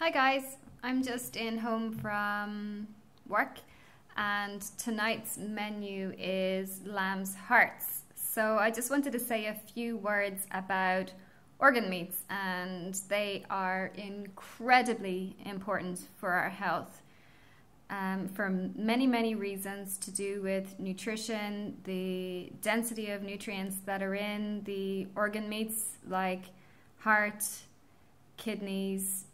Hi guys, I'm just in home from work and tonight's menu is lamb's hearts. So I just wanted to say a few words about organ meats, and they are incredibly important for our health for many reasons, to do with nutrition, the density of nutrients that are in the organ meats like heart, kidneys,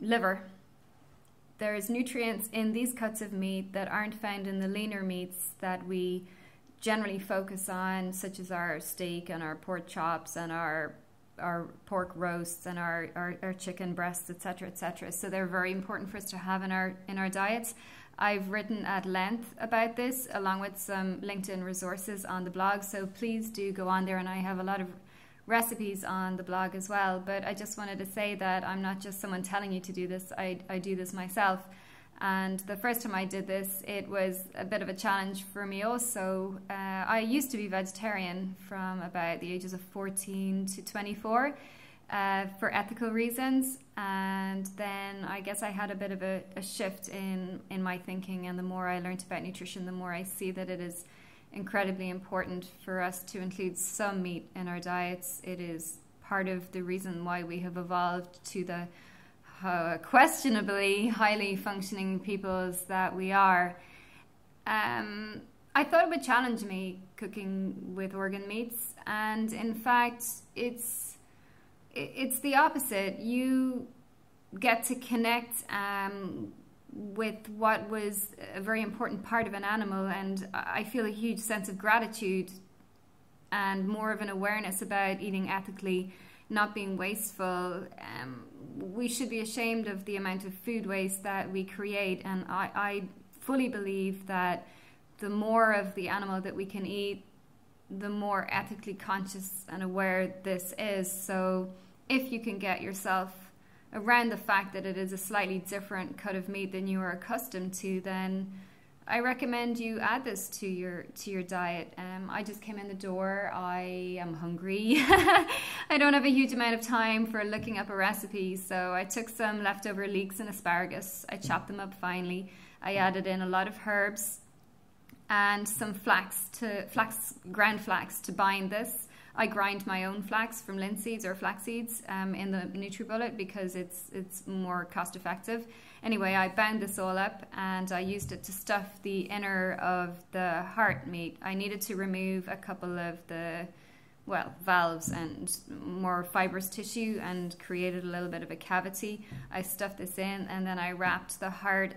liver. There's nutrients in these cuts of meat that aren't found in the leaner meats that we generally focus on, such as our steak and our pork chops and our pork roasts and our chicken breasts, etc., etc. So they're very important for us to have in our diets. I've written at length about this along with some LinkedIn resources on the blog, so please do go on there, and I have a lot of recipes on the blog as well. But I just wanted to say that I'm not just someone telling you to do this, I do this myself. And the first time I did this, it was a bit of a challenge for me also. I used to be vegetarian from about the ages of 14 to 24 for ethical reasons. And then I guess I had a bit of a shift in my thinking, and the more I learned about nutrition, the more I see that it is incredibly important for us to include some meat in our diets. It is part of the reason why we have evolved to the questionably highly functioning peoples that we are. I thought it would challenge me cooking with organ meats, and in fact it's the opposite. You get to connect with what was a very important part of an animal, and I feel a huge sense of gratitude and more of an awareness about eating ethically, not being wasteful. We should be ashamed of the amount of food waste that we create, and I fully believe that the more of the animal that we can eat, the more ethically conscious and aware this is. So if you can get yourself around the fact that it is a slightly different cut of meat than you are accustomed to, then I recommend you add this to your diet. I just came in the door. I am hungry. I don't have a huge amount of time for looking up a recipe, so I took some leftover leeks and asparagus. I chopped them up finely. I added in a lot of herbs and some ground flax to bind this. I grind my own flax from linseeds or flax seeds in the NutriBullet because it's more cost effective. Anyway, I bound this all up and I used it to stuff the inner of the heart meat. I needed to remove a couple of the, valves and more fibrous tissue, and created a little bit of a cavity. I stuffed this in, and then I wrapped the heart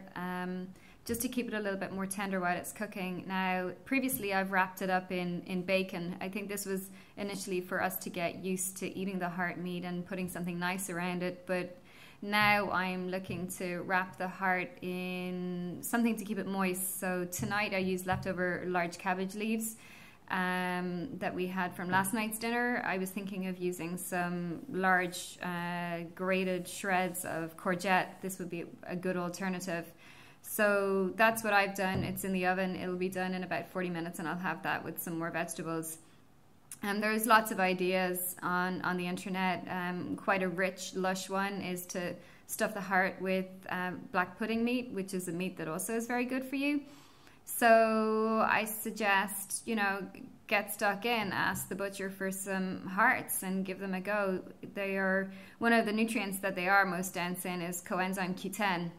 just to keep it a little bit more tender while it's cooking. Now, previously I've wrapped it up in bacon. I think this was initially for us to get used to eating the heart meat and putting something nice around it, but now I'm looking to wrap the heart in something to keep it moist. So tonight I used leftover large cabbage leaves that we had from last night's dinner. I was thinking of using some large grated shreds of courgette. This would be a good alternative. So that's what I've done. It's in the oven. It'll be done in about 40 minutes, and I'll have that with some more vegetables. There's lots of ideas on the internet. Quite a rich, lush one is to stuff the heart with black pudding meat, which is a meat that also is very good for you. So I suggest, get stuck in, ask the butcher for some hearts and give them a go. They are, one of the nutrients that they are most dense in is coenzyme Q10,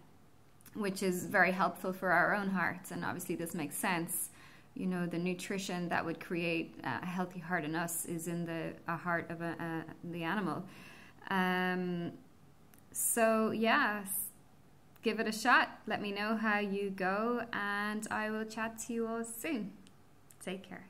which is very helpful for our own hearts, and obviously this makes sense. The nutrition that would create a healthy heart in us is in the heart of the animal. So yeah, give it a shot. Let me know how you go, and I will chat to you all soon. Take care.